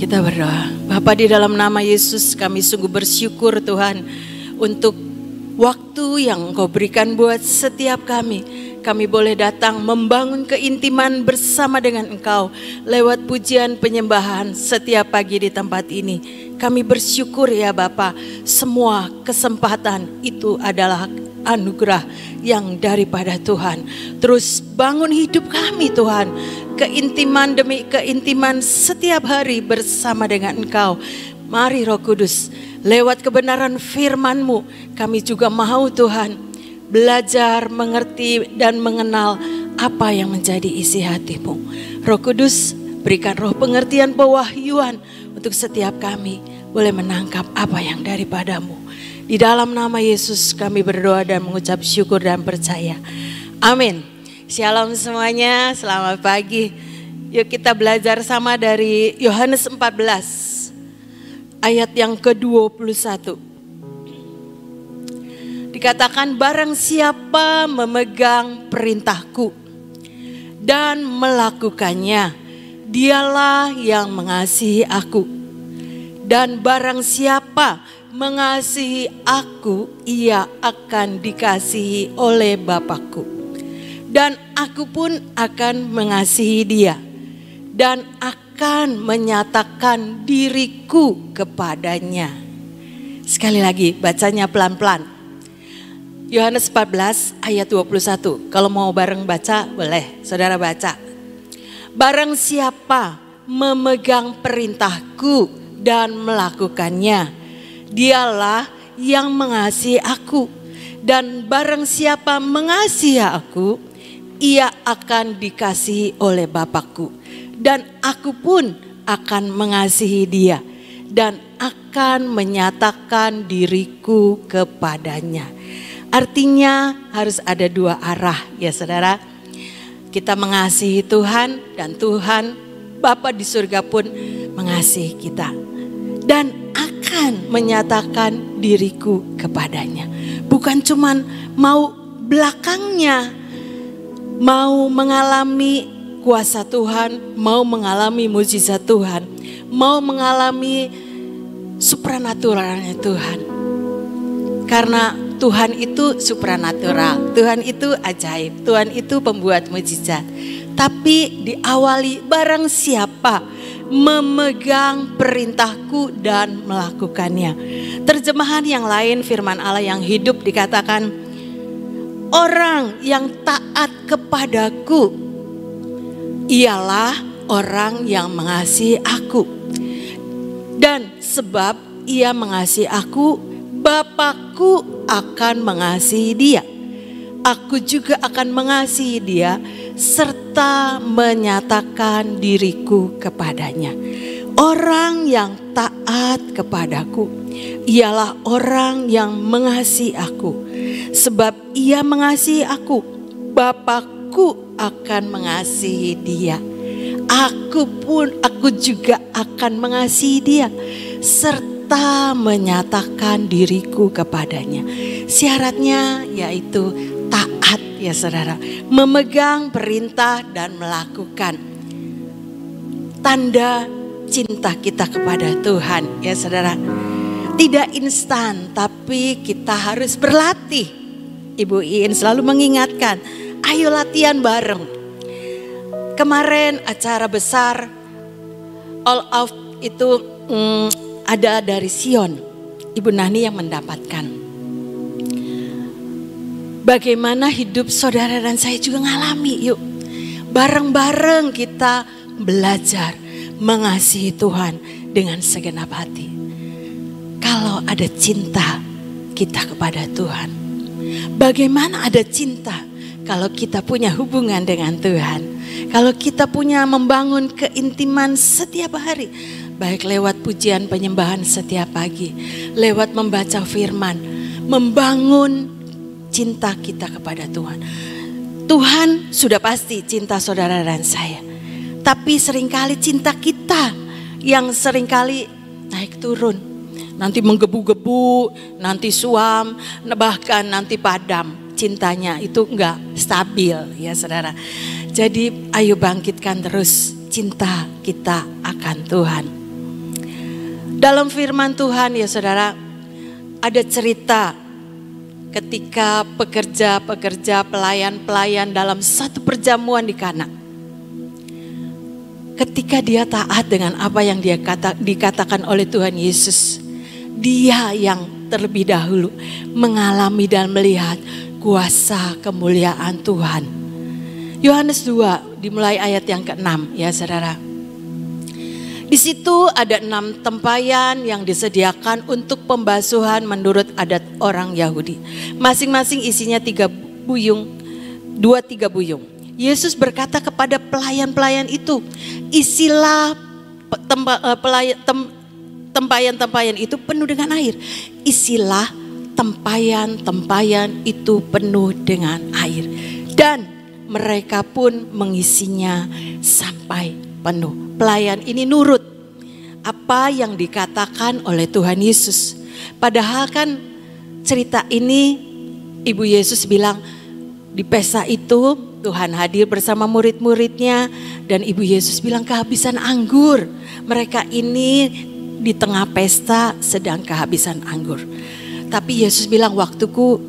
Kita berdoa. Bapa, di dalam nama Yesus kami sungguh bersyukur Tuhan untuk waktu yang Engkau berikan buat setiap kami. Kami boleh datang membangun keintiman bersama dengan Engkau lewat pujian penyembahan setiap pagi di tempat ini. Kami bersyukur ya Bapa, semua kesempatan itu adalah anugerah yang daripada Tuhan. Terus bangun hidup kami Tuhan, keintiman demi keintiman setiap hari bersama dengan Engkau. Mari Roh Kudus, lewat kebenaran firman-Mu kami juga mau Tuhan belajar, mengerti dan mengenal apa yang menjadi isi hati-Mu. Roh Kudus, berikan roh pengertian pewahyuan untuk setiap kami boleh menangkap apa yang daripada-Mu. Di dalam nama Yesus kami berdoa dan mengucap syukur dan percaya. Amin. Shalom semuanya, selamat pagi. Yuk kita belajar sama dari Yohanes 14 ayat yang ke-21. Dikatakan, barang siapa memegang perintahku dan melakukannya, dialah yang mengasihi aku. Dan barang siapa mengasihi aku, ia akan dikasihi oleh Bapakku. Dan aku pun akan mengasihi dia dan akan menyatakan diriku kepadanya. Sekali lagi bacanya pelan-pelan. Yohanes 14 ayat 21. Kalau mau bareng baca boleh, saudara baca. Barang siapa memegang perintahku dan melakukannya, dialah yang mengasihi aku. Dan barang siapa mengasihi aku, ia akan dikasihi oleh Bapakku. Dan aku pun akan mengasihi dia dan akan menyatakan diriku kepadanya. Artinya harus ada dua arah ya saudara. Kita mengasihi Tuhan dan Tuhan Bapa di surga pun mengasihi kita. Dan akan menyatakan diriku kepadanya. Bukan cuman mau belakangnya, mau mengalami kuasa Tuhan, mau mengalami mujizat Tuhan, mau mengalami supranaturalnya Tuhan. Karena Tuhan itu supranatural, Tuhan itu ajaib, Tuhan itu pembuat mujizat. Tapi diawali barang siapa memegang perintahku dan melakukannya. Terjemahan yang lain firman Allah yang hidup dikatakan, orang yang taat kepadaku ialah orang yang mengasihi aku. Dan sebab ia mengasihi aku, Bapakku akan mengasihi dia. Aku juga akan mengasihi dia serta menyatakan diriku kepadanya. Orang yang taat kepadaku ialah orang yang mengasihi aku. Sebab ia mengasihi aku, Bapakku akan mengasihi dia. Aku juga akan mengasihi dia serta menyatakan diriku kepadanya. Syaratnya yaitu taat ya saudara, memegang perintah dan melakukan. Tanda cinta kita kepada Tuhan ya saudara. Tidak instan, tapi kita harus berlatih. Ibu Iin selalu mengingatkan, ayo latihan bareng. Kemarin acara besar All Out itu ada dari Sion. Ibu Nani yang mendapatkan. Bagaimana hidup saudara dan saya juga ngalami, yuk. Bareng-bareng kita belajar mengasihi Tuhan dengan segenap hati. Kalau ada cinta kita kepada Tuhan. Bagaimana ada cinta kalau kita punya hubungan dengan Tuhan. Kalau kita punya membangun keintiman setiap hari. Baik lewat pujian penyembahan setiap pagi. Lewat membaca firman. Membangun cinta kita kepada Tuhan. Tuhan sudah pasti cinta saudara dan saya. Tapi seringkali cinta kita yang seringkali naik turun. Nanti menggebu-gebu, nanti suam, bahkan nanti padam. Cintanya itu enggak stabil ya saudara. Jadi ayo bangkitkan terus cinta kita akan Tuhan. Dalam firman Tuhan ya saudara, ada cerita ketika pekerja-pekerja, pelayan-pelayan dalam satu perjamuan di Kana. Ketika dia taat dengan apa yang dikatakan oleh Tuhan Yesus, dia yang terlebih dahulu mengalami dan melihat kuasa kemuliaan Tuhan. Yohanes 2 dimulai ayat yang ke-6 ya saudara. Di situ ada 6 tempayan yang disediakan untuk pembasuhan menurut adat orang Yahudi. Masing-masing isinya 3 buyung, 2-3 buyung. Yesus berkata kepada pelayan-pelayan itu, isilah tempayan-tempayan itu penuh dengan air. Isilah tempayan-tempayan itu penuh dengan air. Dan mereka pun mengisinya sampai penuh. Pelayan ini nurut apa yang dikatakan oleh Tuhan Yesus. Padahal kan cerita ini Ibu Yesus bilang di pesta itu Tuhan hadir bersama murid-muridnya. Dan Ibu Yesus bilang kehabisan anggur. Mereka ini di tengah pesta sedang kehabisan anggur. Tapi Yesus bilang waktuku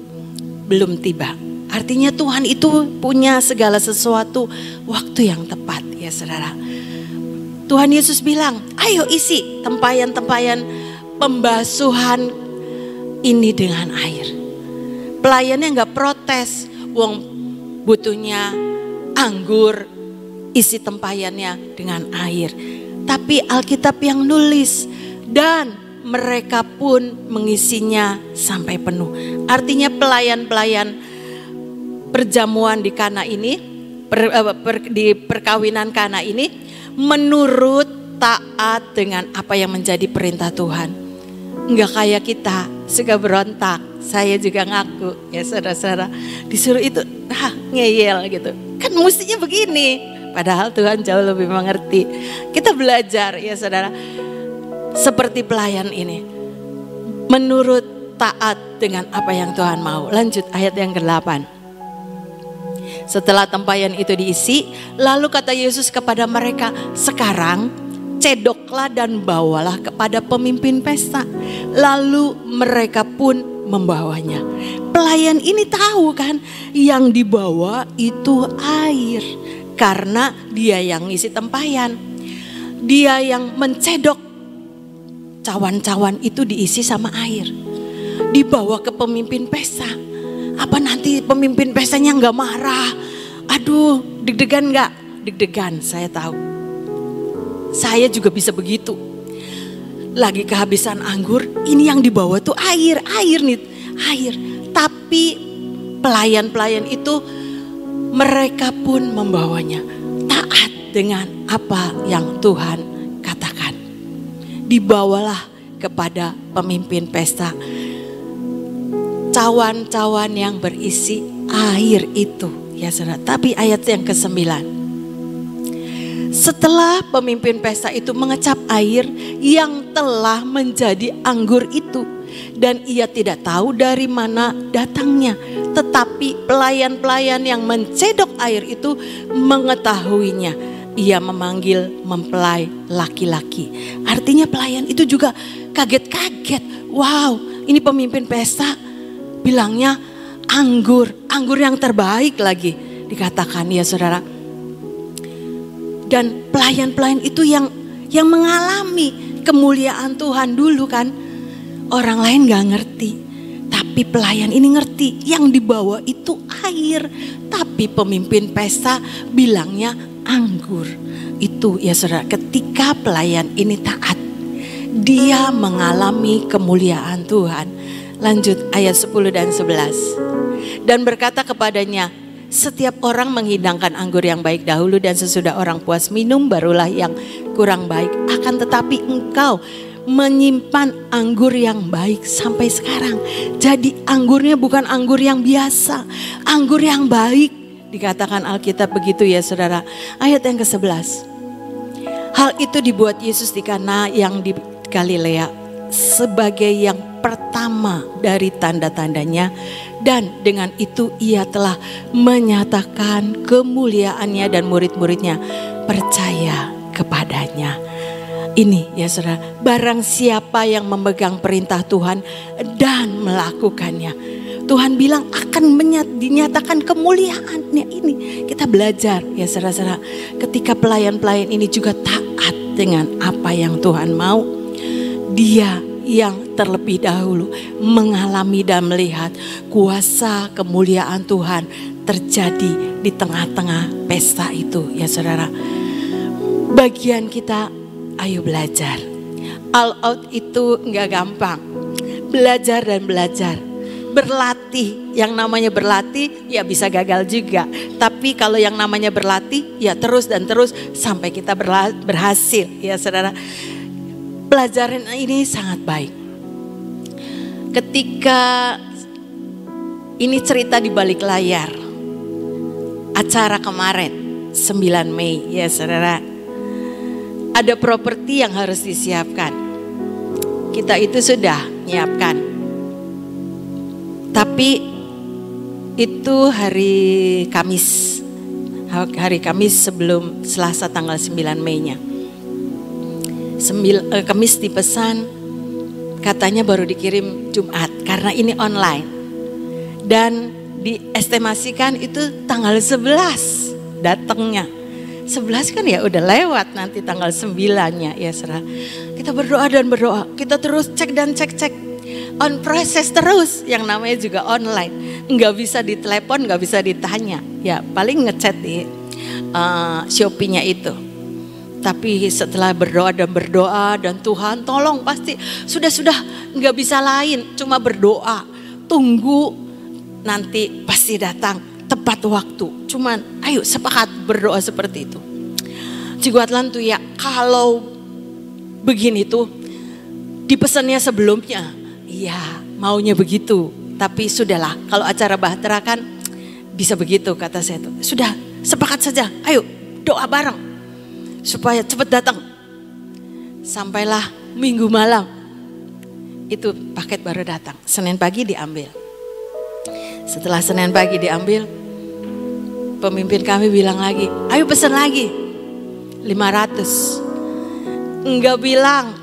belum tiba. Artinya Tuhan itu punya segala sesuatu waktu yang tepat ya saudara. Tuhan Yesus bilang, ayo isi tempayan-tempayan pembasuhan ini dengan air. Pelayannya gak protes, wong butuhnya anggur, isi tempayannya dengan air. Tapi Alkitab yang nulis, dan mereka pun mengisinya sampai penuh. Artinya pelayan-pelayan perjamuan di Kana ini, di perkawinan Kana ini, menurut taat dengan apa yang menjadi perintah Tuhan. Enggak kayak kita, suka berontak. Saya juga ngaku ya saudara-saudara, disuruh itu ngeyel gitu. Kan mestinya begini, padahal Tuhan jauh lebih mengerti. Kita belajar ya saudara, seperti pelayan ini, menurut taat dengan apa yang Tuhan mau. Lanjut ayat yang ke-8. Setelah tempayan itu diisi, lalu kata Yesus kepada mereka, sekarang cedoklah dan bawalah kepada pemimpin pesta. Lalu mereka pun membawanya. Pelayan ini tahu kan, yang dibawa itu air. Karena dia yang ngisi tempayan. Dia yang mencedok. Cawan-cawan itu diisi sama air. Dibawa ke pemimpin pesta. Apa nanti pemimpin pestanya gak marah? Aduh, deg-degan gak? Deg-degan, saya tahu. Saya juga bisa begitu. Lagi kehabisan anggur, ini yang dibawa tuh air nih, air. Tapi pelayan-pelayan itu mereka pun membawanya. Taat dengan apa yang Tuhan katakan. Dibawalah kepada pemimpin pesta cawan-cawan yang berisi air itu ya saudara. Tapi ayat yang ke-9, setelah pemimpin pesta itu mengecap air yang telah menjadi anggur itu, dan ia tidak tahu dari mana datangnya, tetapi pelayan-pelayan yang mencedok air itu mengetahuinya. Ia memanggil mempelai laki-laki. Artinya pelayan itu juga kaget-kaget. Wow, ini pemimpin pesta bilangnya anggur yang terbaik lagi dikatakan ya saudara. Dan pelayan-pelayan itu yang mengalami kemuliaan Tuhan dulu kan. Orang lain gak ngerti, tapi pelayan ini ngerti. Yang dibawa itu air, tapi pemimpin pesta bilangnya anggur. Itu ya saudara, ketika pelayan ini taat, dia mengalami kemuliaan Tuhan. Lanjut ayat 10 dan 11. Dan berkata kepadanya, setiap orang menghidangkan anggur yang baik dahulu, dan sesudah orang puas minum barulah yang kurang baik. Akan tetapi engkau menyimpan anggur yang baik sampai sekarang. Jadi anggurnya bukan anggur yang biasa, anggur yang baik. Dikatakan Alkitab begitu ya saudara. Ayat yang ke-11. Hal itu dibuat Yesus di Kana yang di Galilea sebagai yang pertama dari tanda-tandanya, dan dengan itu ia telah menyatakan kemuliaannya dan murid-muridnya percaya kepadanya. Ini ya saudara, barang siapa yang memegang perintah Tuhan dan melakukannya, Tuhan bilang akan dinyatakan kemuliaannya ini. Kita belajar ya saudara-saudara, ketika pelayan-pelayan ini juga taat dengan apa yang Tuhan mau. Dia yang terlebih dahulu mengalami dan melihat kuasa kemuliaan Tuhan terjadi di tengah-tengah pesta itu ya saudara. Bagian kita, ayo belajar. All out itu nggak gampang. Belajar dan belajar. Berlatih, yang namanya berlatih ya bisa gagal juga. Tapi kalau yang namanya berlatih ya terus dan terus sampai kita berhasil ya saudara. Pelajaran ini sangat baik. Ketika ini cerita di balik layar, acara kemarin 9 Mei ya saudara. Ada properti yang harus disiapkan. Kita itu sudah menyiapkan. Tapi itu hari Kamis. Hari Kamis sebelum Selasa tanggal 9 Mei-nya. Kamis dipesan, katanya baru dikirim Jumat karena ini online. Dan diestimasikan itu tanggal 11 datangnya. 11 kan ya udah lewat, nanti tanggal 9-nya ya saudara. Kita berdoa dan berdoa, kita terus cek dan cek on proses terus, yang namanya juga online. Nggak bisa ditelepon, nggak bisa ditanya, ya paling ngechat di Shopee-nya itu. Tapi setelah berdoa dan Tuhan tolong, pasti sudah nggak bisa lain, cuma berdoa, tunggu nanti pasti datang tepat waktu. Cuman ayo sepakat berdoa seperti itu. Ciguatlan tuh ya, kalau begini tuh dipesannya sebelumnya, iya maunya begitu. Tapi sudahlah, kalau acara bahtera kan bisa begitu kata saya tuh. Sudah sepakat saja, ayo doa bareng supaya cepat datang. Sampailah Minggu malam itu paket baru datang. Senin pagi diambil. Setelah Senin pagi diambil, pemimpin kami bilang lagi, ayo pesan lagi 500. Enggak bilang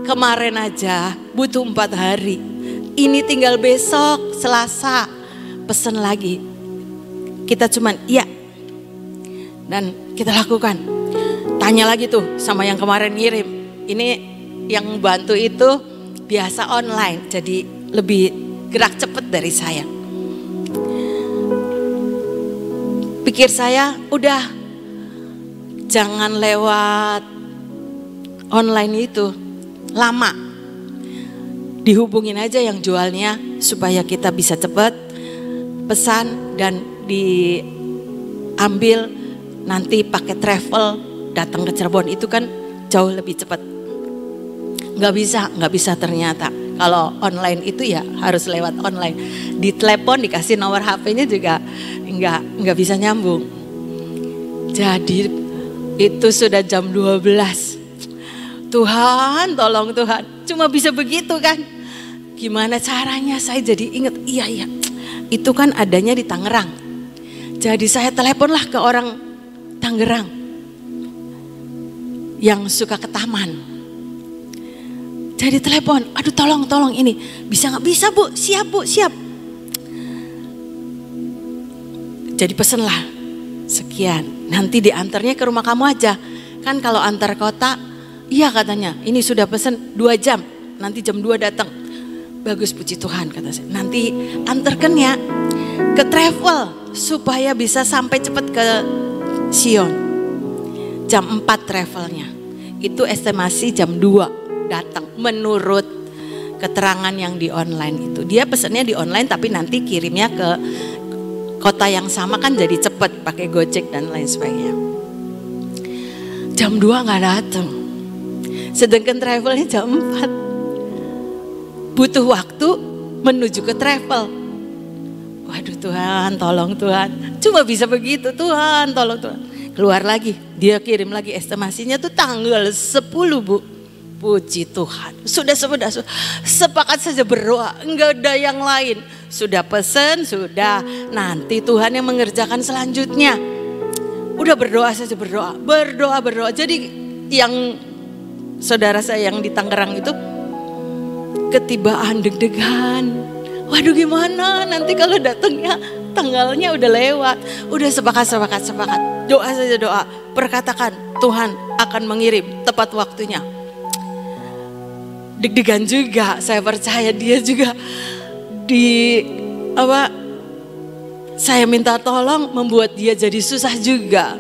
kemarin aja butuh 4 hari. Ini tinggal besok Selasa pesan lagi. Kita cuman iya. Dan kita lakukan. Tanya lagi tuh sama yang kemarin ngirim. Ini yang bantu itu biasa online, jadi lebih gerak cepat dari saya. Pikir saya udah jangan lewat online itu, lama. Dihubungin aja yang jualnya supaya kita bisa cepat pesan dan diambil nanti pakai travel datang ke Cirebon, itu kan jauh lebih cepat. Nggak bisa ternyata. Kalau online itu ya harus lewat online. Di telepon dikasih nomor HP-nya juga nggak bisa nyambung. Jadi itu sudah jam 12. Tuhan, tolong Tuhan. Cuma bisa begitu kan. Gimana caranya? Saya jadi ingat, iya. Itu kan adanya di Tangerang. Jadi saya teleponlah ke orang Tangerang yang suka ke taman. Jadi telepon, aduh tolong ini. Bisa nggak? Bisa Bu, siap Bu, siap. Jadi pesenlah sekian. Nanti diantarnya ke rumah kamu aja. Kan kalau antar kota, iya katanya, ini sudah pesen 2 jam. Nanti jam 2 datang. Bagus, puji Tuhan kata saya. Nanti antarkan ya ke travel supaya bisa sampai cepat ke Sion. Jam 4 travelnya. Itu estimasi jam 2 datang menurut keterangan yang di online itu. Dia pesannya di online tapi nanti kirimnya ke kota yang sama kan jadi cepet pakai Gojek dan lain sebagainya. Jam 2 nggak datang. Sedangkan travelnya jam 4. Butuh waktu menuju ke travel. Waduh Tuhan, tolong Tuhan. Cuma bisa begitu, Tuhan, tolong Tuhan. Keluar lagi, dia kirim lagi estimasinya tuh tanggal 10 Bu. Puji Tuhan, sudah sepakat saja berdoa, enggak ada yang lain. Sudah pesen, sudah, nanti Tuhan yang mengerjakan selanjutnya. Udah berdoa saja, berdoa. Jadi yang saudara saya yang di Tangerang itu ketibaan deg-degan. Waduh gimana nanti kalau datangnya tanggalnya udah lewat. Udah sepakat. Doa saja doa. Perkatakan Tuhan akan mengirim tepat waktunya. Deg-degan juga, saya percaya dia juga saya minta tolong membuat dia jadi susah juga.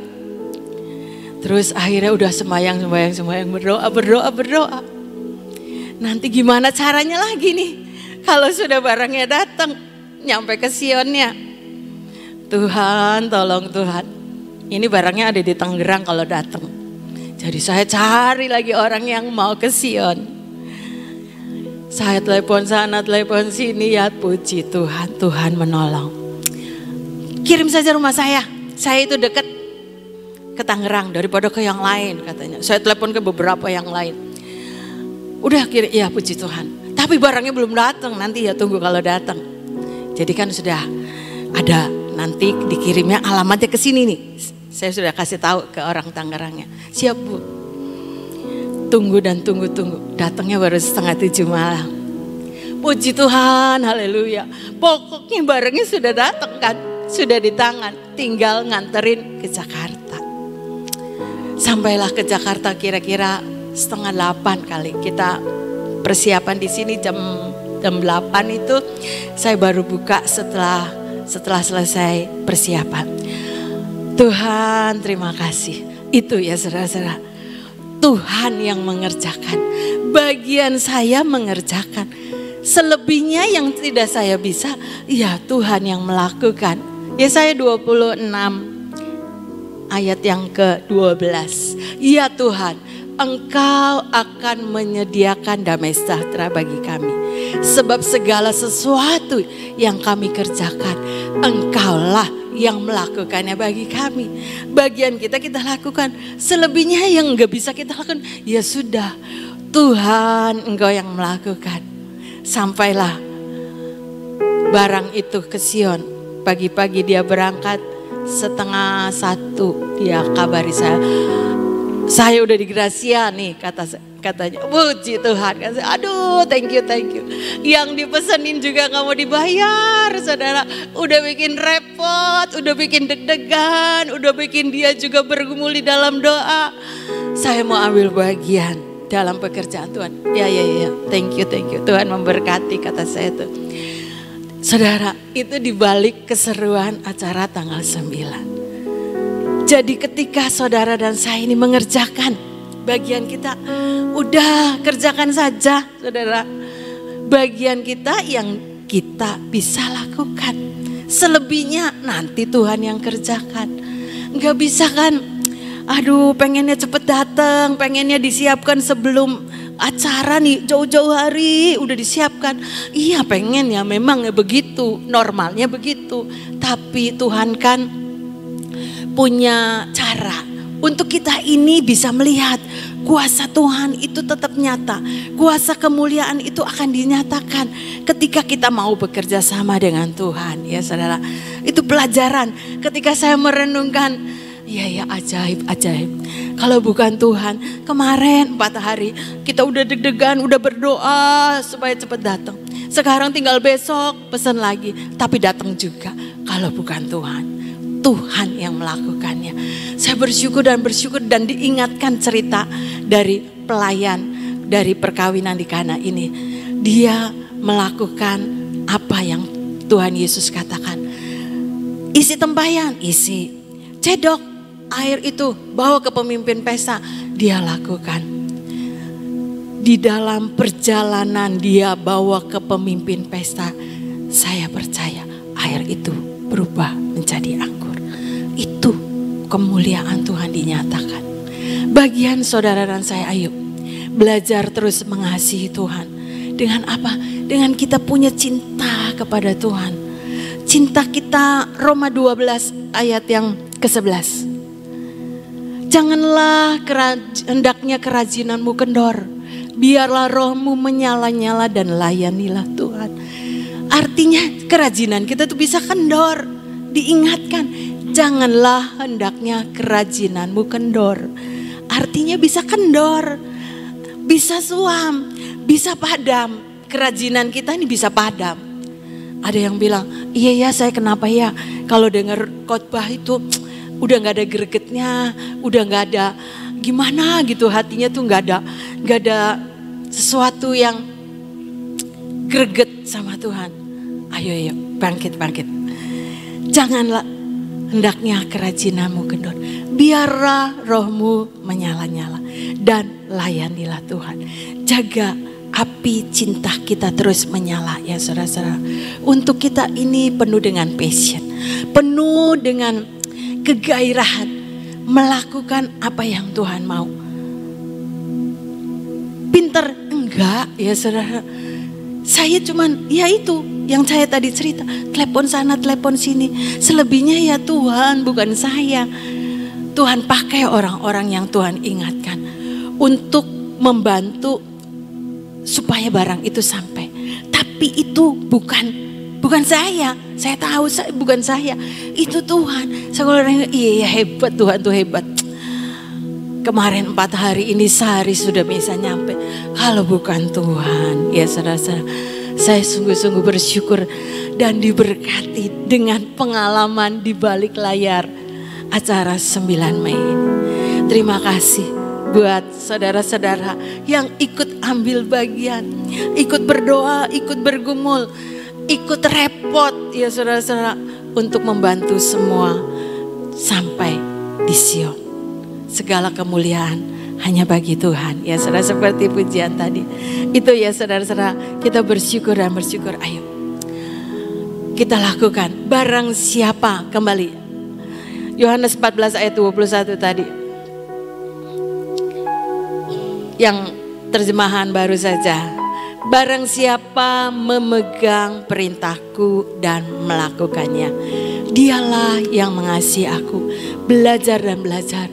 Terus akhirnya udah sembahyang, berdoa. Nanti gimana caranya lagi nih? Kalau sudah barangnya datang, nyampe ke Sionnya. Tuhan, tolong Tuhan. Ini barangnya ada di Tangerang kalau datang. Jadi saya cari lagi orang yang mau ke Sion. Saya telepon sana, telepon sini, ya puji Tuhan, Tuhan menolong. Kirim saja rumah saya itu dekat ke Tangerang daripada ke yang lain katanya. Saya telepon ke beberapa yang lain. Udah kirim, ya puji Tuhan. Tapi barangnya belum datang, nanti ya tunggu kalau datang. Jadi kan sudah ada nanti dikirimnya alamatnya ke sini nih. Saya sudah kasih tahu ke orang Tangerangnya. Siap Bu. Tunggu. Datangnya baru 6:30 malam. Puji Tuhan, haleluya. Pokoknya barangnya sudah datang kan. Sudah di tangan, tinggal nganterin ke Jakarta. Sampailah ke Jakarta kira-kira 7:30 kali. Kita persiapan di sini jam 8 itu saya baru buka setelah selesai persiapan. Tuhan terima kasih. Itu ya saudara-saudara. Tuhan yang mengerjakan. Bagian saya mengerjakan. Selebihnya yang tidak saya bisa, ya Tuhan yang melakukan. Yesaya 26 ayat yang ke-12. Ya Tuhan, Engkau akan menyediakan damai sejahtera bagi kami. Sebab segala sesuatu yang kami kerjakan, Engkaulah yang melakukannya bagi kami. Bagian kita lakukan. Selebihnya yang gak bisa kita lakukan, ya sudah. Tuhan Engkau yang melakukan. Sampailah barang itu ke Sion. Pagi-pagi dia berangkat 12:30. Dia kabari saya udah di Gracia nih katanya. Puji Tuhan. Aduh thank you. Yang dipesenin juga gak mau dibayar saudara. Udah bikin repot, udah bikin deg-degan, udah bikin dia juga bergumul di dalam doa. Saya mau ambil bagian dalam pekerjaan Tuhan. Ya thank you. Tuhan memberkati kata saya tuh. Saudara itu dibalik keseruan acara tanggal 9. Jadi ketika saudara dan saya ini mengerjakan bagian kita, udah kerjakan saja saudara. Bagian kita yang kita bisa lakukan. Selebihnya nanti Tuhan yang kerjakan. Gak bisa kan, aduh pengennya cepet datang, pengennya disiapkan sebelum acara nih jauh-jauh hari udah disiapkan. Iya pengen ya memang ya begitu, normalnya begitu. Tapi Tuhan kan punya cara untuk kita ini bisa melihat kuasa Tuhan itu tetap nyata. Kuasa kemuliaan itu akan dinyatakan ketika kita mau bekerja sama dengan Tuhan. Ya saudara, itu pelajaran ketika saya merenungkan. Ya ajaib. Kalau bukan Tuhan, kemarin 4 hari kita udah deg-degan, udah berdoa supaya cepat datang. Sekarang tinggal besok pesan lagi, tapi datang juga. Kalau bukan Tuhan yang melakukannya. Saya bersyukur dan diingatkan cerita dari pelayan dari perkawinan di Kana ini. Dia melakukan apa yang Tuhan Yesus katakan. Isi tempayan, isi. Cedok air itu bawa ke pemimpin pesta, dia lakukan. Di dalam perjalanan dia bawa ke pemimpin pesta, saya percaya air itu berubah menjadi anggur. Itu kemuliaan Tuhan dinyatakan. Bagian saudara dan saya, ayo belajar terus mengasihi Tuhan. Dengan apa? Dengan kita punya cinta kepada Tuhan. Cinta kita, Roma 12 ayat yang ke-11. Janganlah hendaknya kerajinanmu kendor. Biarlah rohmu menyala-nyala dan layanilah Tuhan. Artinya kerajinan kita tuh bisa kendor. Diingatkan, janganlah hendaknya kerajinanmu kendor. Artinya bisa kendor. bisa suam, bisa padam. Kerajinan kita ini bisa padam. Ada yang bilang, iya ya saya kenapa ya kalau dengar khotbah itu udah gak ada gregetnya, udah gak ada gimana gitu, hatinya tuh gak ada sesuatu yang greget sama Tuhan. Ayo bangkit. Janganlah hendaknya kerajinanmu kendor. Biarlah rohmu menyala-nyala dan layanilah Tuhan. Jaga api cinta kita terus menyala ya saudara-saudara. Untuk kita ini penuh dengan passion, penuh dengan kegairahan melakukan apa yang Tuhan mau. Pinter enggak ya saudara. Saya cuman ya itu yang saya tadi cerita, telepon sana telepon sini. Selebihnya ya Tuhan, bukan saya. Tuhan pakai orang-orang yang Tuhan ingatkan untuk membantu supaya barang itu sampai. Tapi itu bukan saya. Saya tahu bukan saya. Itu Tuhan. Saya iya hebat, Tuhan tuh hebat. Kemarin 4 hari ini sehari sudah bisa nyampe. Kalau bukan Tuhan, ya saudara-saudara, saya sungguh-sungguh bersyukur dan diberkati dengan pengalaman di balik layar acara 9 Mei. Terima kasih buat saudara-saudara yang ikut ambil bagian, ikut berdoa, ikut bergumul, ikut repot ya saudara-saudara untuk membantu semua sampai di Sion. Segala kemuliaan hanya bagi Tuhan ya saudara, seperti pujian tadi. Itu ya saudara-saudara, kita bersyukur dan bersyukur. Ayo kita lakukan. Barang siapa, kembali Yohanes 14 ayat 21 tadi. Yang terjemahan baru saja. Barang siapa memegang perintahku dan melakukannya, dialah yang mengasihi aku. Belajar dan belajar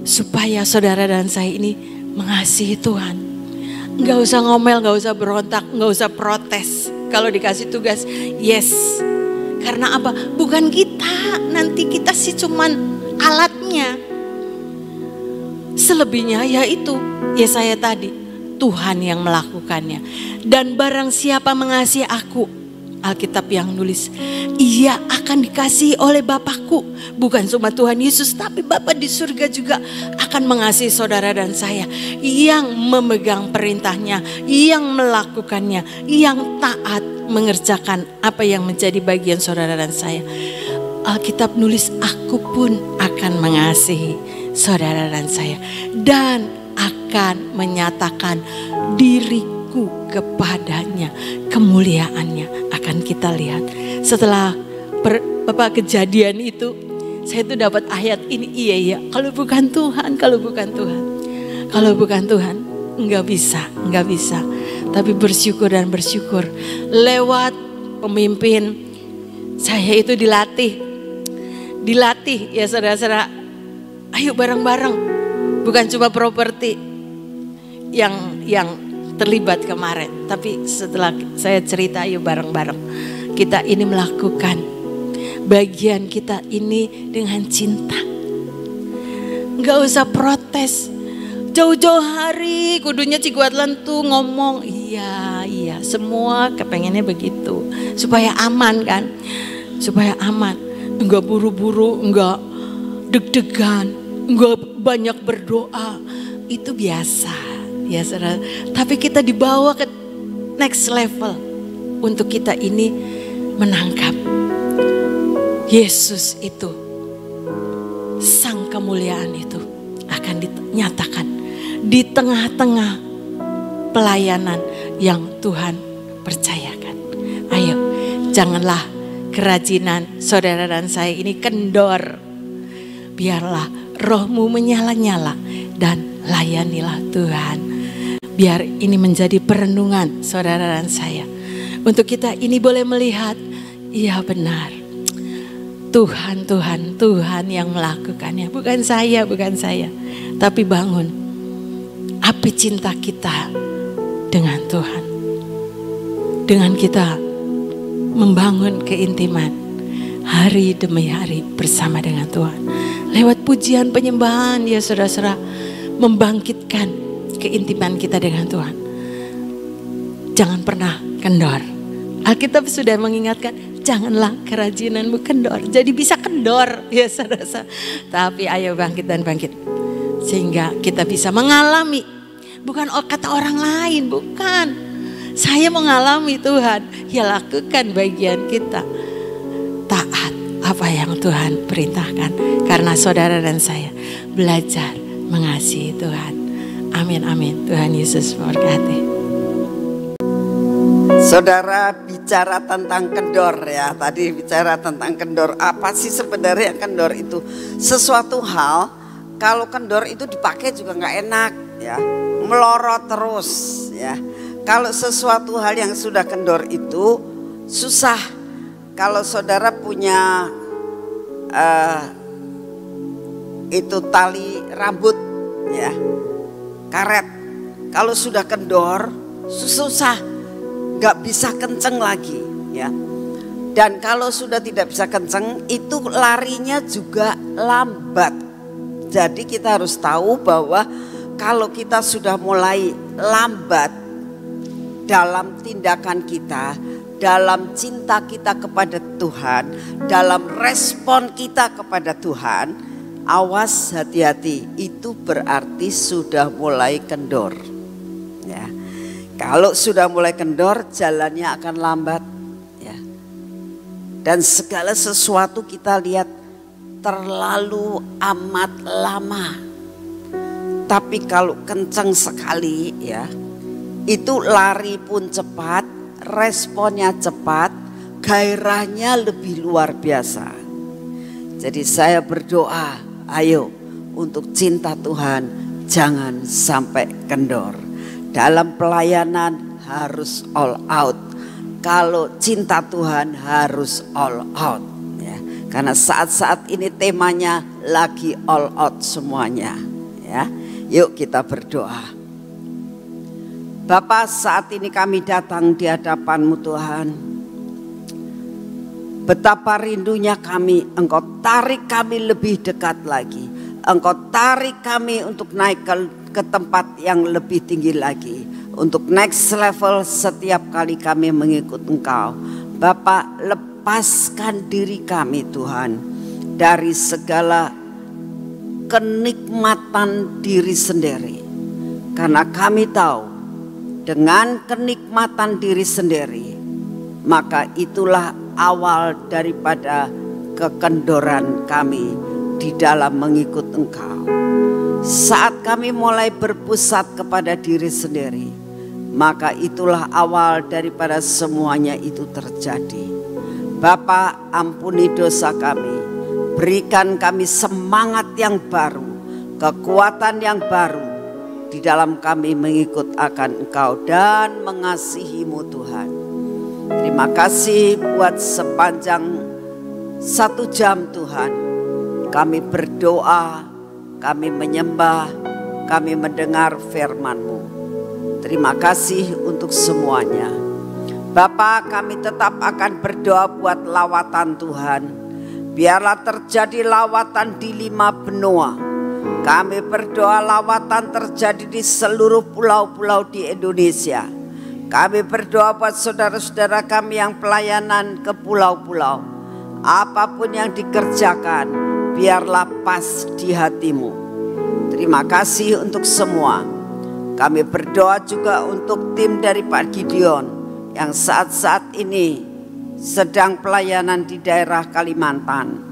supaya saudara dan saya ini mengasihi Tuhan. Gak usah ngomel, gak usah berontak, gak usah protes. Kalau dikasih tugas, yes. Karena apa? Bukan kita, nanti kita sih cuman alatnya. Selebihnya yaitu Yesaya tadi, Tuhan yang melakukannya. Dan barang siapa mengasihi aku, Alkitab yang nulis, ia akan dikasihi oleh Bapakku. Bukan cuma Tuhan Yesus, tapi Bapa di surga juga akan mengasihi saudara dan saya. Yang memegang perintahnya, yang melakukannya, yang taat mengerjakan apa yang menjadi bagian saudara dan saya. Alkitab nulis, aku pun akan mengasihi saudara dan saya. Dan akan menyatakan diriku kepadanya, kemuliaannya akan kita lihat. Setelah kejadian itu, saya tuh dapat ayat ini, iya kalau bukan Tuhan, kalau bukan Tuhan nggak bisa. Tapi bersyukur dan bersyukur lewat pemimpin saya itu dilatih ya saudara-saudara. Ayo bareng-bareng. Bukan cuma properti yang terlibat kemarin, tapi setelah saya cerita, ayo bareng-bareng kita ini melakukan bagian kita ini dengan cinta. Gak usah protes. Jauh-jauh hari kudunya Ciguat Lentu ngomong, iya semua kepengennya begitu supaya aman kan, supaya aman. Enggak buru-buru, enggak deg-degan, enggak banyak berdoa, itu biasa ya saudara. Tapi kita dibawa ke next level untuk kita ini menangkap Yesus itu, sang kemuliaan itu akan dinyatakan di tengah-tengah pelayanan yang Tuhan percayakan. Ayo, janganlah kerajinan saudara dan saya ini kendor. Biarlah rohmu menyala-nyala dan layanilah Tuhan. Biar ini menjadi perenungan saudara dan saya. Untuk kita ini boleh melihat, iya benar. Tuhan yang melakukannya. Bukan saya. Tapi bangun api cinta kita dengan Tuhan. Dengan kita membangun keintiman hari demi hari bersama dengan Tuhan. Lewat pujian penyembahan ya saudara-saudara, membangkitkan keintiman kita dengan Tuhan. Jangan pernah kendor. Alkitab sudah mengingatkan, janganlah kerajinanmu kendor. Jadi bisa kendor ya saudara. Tapi ayo bangkit dan bangkit. Sehingga kita bisa mengalami. Bukan kata orang lain, bukan. Saya mengalami Tuhan. Ya lakukan bagian kita. Taat apa yang Tuhan perintahkan. Karena saudara dan saya belajar mengasihi Tuhan. Amin, amin. Tuhan Yesus memberkati. Saudara bicara tentang kendor ya. Tadi bicara tentang kendor. Apa sih sebenarnya kendor itu? Sesuatu hal kalau kendor itu dipakai juga nggak enak ya. Melorot terus ya. Kalau sesuatu hal yang sudah kendor itu susah. Kalau saudara punya itu tali rambut ya, karet, kalau sudah kendor susah, nggak bisa kenceng lagi ya. Dan kalau sudah tidak bisa kenceng itu larinya juga lambat. Jadi kita harus tahu bahwa kalau kita sudah mulai lambat dalam tindakan kita, dalam cinta kita kepada Tuhan, dalam respon kita kepada Tuhan, awas, hati-hati, itu berarti sudah mulai kendor ya. Kalau sudah mulai kendor, jalannya akan lambat ya. Dan segala sesuatu kita lihat terlalu amat lama. Tapi kalau kencang sekali ya, itu lari pun cepat, responnya cepat, gairahnya lebih luar biasa. Jadi saya berdoa, ayo untuk cinta Tuhan jangan sampai kendor. Dalam pelayanan harus all out. Kalau cinta Tuhan harus all out ya. Karena saat-saat ini temanya lagi all out semuanya ya. Yuk kita berdoa. Bapa, saat ini kami datang di hadapan-Mu Tuhan. Betapa rindunya kami, Engkau tarik kami lebih dekat lagi. Engkau tarik kami untuk naik ke tempat yang lebih tinggi lagi. Untuk next level setiap kali kami mengikut Engkau. Bapa, lepaskan diri kami Tuhan dari segala kenikmatan diri sendiri. Karena kami tahu dengan kenikmatan diri sendiri, maka itulah awal daripada kekendoran kami di dalam mengikut Engkau. Saat kami mulai berpusat kepada diri sendiri, maka itulah awal daripada semuanya itu terjadi. Bapa, ampuni dosa kami. Berikan kami semangat yang baru, kekuatan yang baru di dalam kami mengikut akan Engkau dan mengasihi-Mu Tuhan. Terima kasih buat sepanjang 1 jam Tuhan. Kami berdoa, kami menyembah, kami mendengar firman-Mu. Terima kasih untuk semuanya. Bapa, kami tetap akan berdoa buat lawatan Tuhan. Biarlah terjadi lawatan di 5 benua. Kami berdoa lawatan terjadi di seluruh pulau-pulau di Indonesia. Kami berdoa buat saudara-saudara kami yang pelayanan ke pulau-pulau. Apapun yang dikerjakan, biarlah pas di hati-Mu. Terima kasih untuk semua. Kami berdoa juga untuk tim dari Pak Gideon yang saat-saat ini sedang pelayanan di daerah Kalimantan.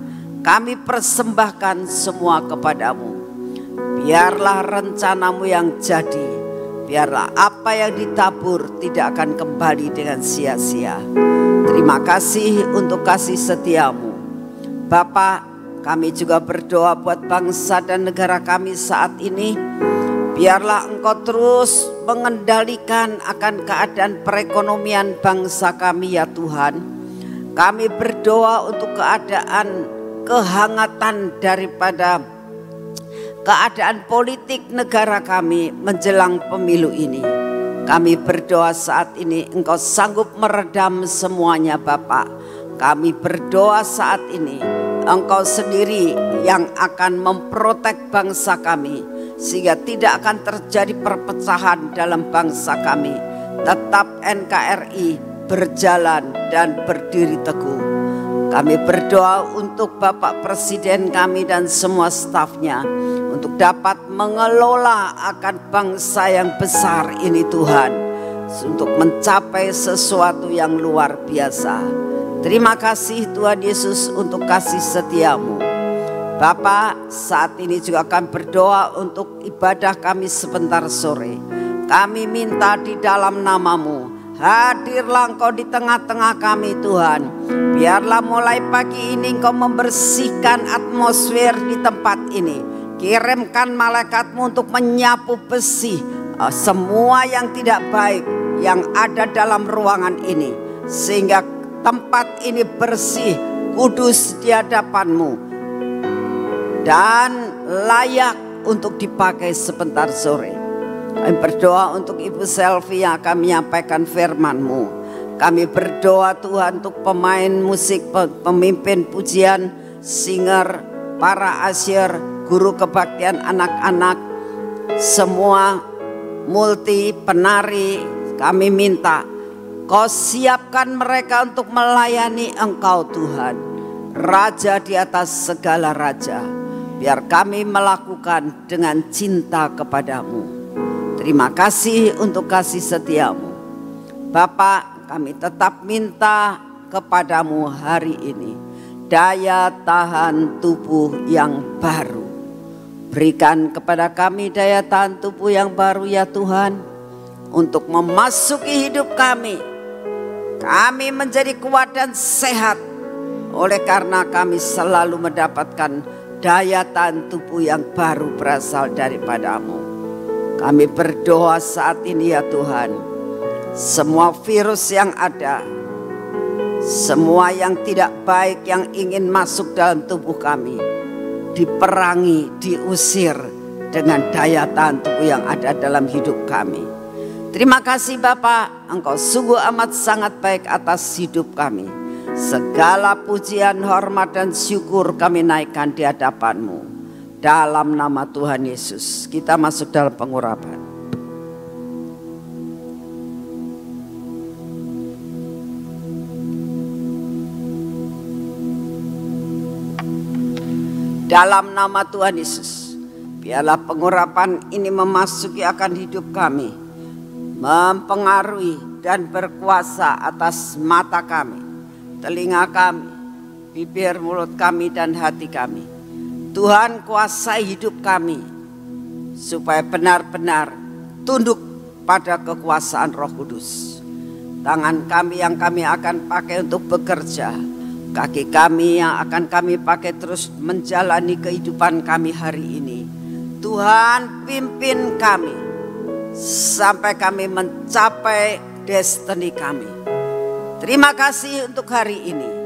Kami persembahkan semua kepada-Mu. Biarlah rencana-Mu yang jadi. Biarlah apa yang ditabur tidak akan kembali dengan sia-sia. Terima kasih untuk kasih setia-Mu. Bapa, kami juga berdoa buat bangsa dan negara kami saat ini. Biarlah Engkau terus mengendalikan akan keadaan perekonomian bangsa kami ya Tuhan. Kami berdoa untuk keadaan kehangatan daripada keadaan politik negara kami menjelang pemilu ini. Kami berdoa saat ini Engkau sanggup meredam semuanya Bapa. Kami berdoa saat ini Engkau sendiri yang akan memprotek bangsa kami sehingga tidak akan terjadi perpecahan dalam bangsa kami. Tetap NKRI berjalan dan berdiri teguh. Kami berdoa untuk Bapak Presiden kami dan semua stafnya, untuk dapat mengelola akan bangsa yang besar ini Tuhan, untuk mencapai sesuatu yang luar biasa. Terima kasih Tuhan Yesus untuk kasih setiamu. Bapak, saat ini juga akan berdoa untuk ibadah kami sebentar sore. Kami minta di dalam namamu, hadirlah Engkau di tengah-tengah kami Tuhan. Biarlah mulai pagi ini Engkau membersihkan atmosfer di tempat ini. Kirimkan malaikatmu untuk menyapu bersih semua yang tidak baik yang ada dalam ruangan ini, sehingga tempat ini bersih, kudus di hadapanmu, dan layak untuk dipakai sebentar sore. Kami berdoa untuk Ibu Selvi yang akan menyampaikan firman-Mu. Kami berdoa Tuhan untuk pemain musik, pemimpin pujian, singer, para asyir, guru kebaktian anak-anak, semua multi penari. Kami minta Kau siapkan mereka untuk melayani Engkau Tuhan, Raja di atas segala raja. Biar kami melakukan dengan cinta kepadamu. Terima kasih untuk kasih setiamu. Bapak, kami tetap minta kepadamu hari ini daya tahan tubuh yang baru. Berikan kepada kami daya tahan tubuh yang baru ya Tuhan, untuk memasuki hidup kami. Kami menjadi kuat dan sehat oleh karena kami selalu mendapatkan daya tahan tubuh yang baru berasal daripadamu. Kami berdoa saat ini ya Tuhan, semua virus yang ada, semua yang tidak baik yang ingin masuk dalam tubuh kami, diperangi, diusir dengan daya tahan tubuh yang ada dalam hidup kami. Terima kasih Bapak, Engkau sungguh amat sangat baik atas hidup kami. Segala pujian, hormat dan syukur kami naikkan di hadapan-Mu. Dalam nama Tuhan Yesus, kita masuk dalam pengurapan. Dalam nama Tuhan Yesus, biarlah pengurapan ini memasuki akan hidup kami, mempengaruhi dan berkuasa atas mata kami, telinga kami, bibir, mulut kami dan hati kami. Tuhan, kuasai hidup kami supaya benar-benar tunduk pada kekuasaan Roh Kudus. Tangan kami yang kami akan pakai untuk bekerja, kaki kami yang akan kami pakai terus menjalani kehidupan kami hari ini. Tuhan, pimpin kami sampai kami mencapai destiny kami. Terima kasih untuk hari ini.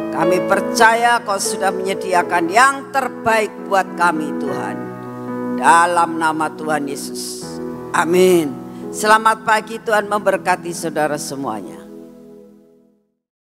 Kami percaya Kau sudah menyediakan yang terbaik buat kami Tuhan. Dalam nama Tuhan Yesus. Amin. Selamat pagi, Tuhan memberkati saudara semuanya.